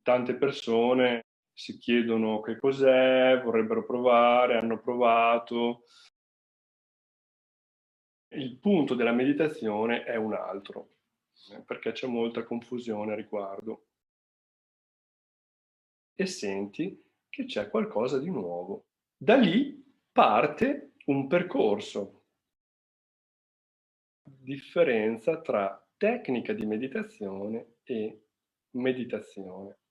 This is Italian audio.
tante persone si chiedono che cos'è, vorrebbero provare, hanno provato. Il punto della meditazione è un altro, perché c'è molta confusione a riguardo. E senti che c'è qualcosa di nuovo. Da lì parte un percorso, differenza tra tecnica di meditazione e meditazione.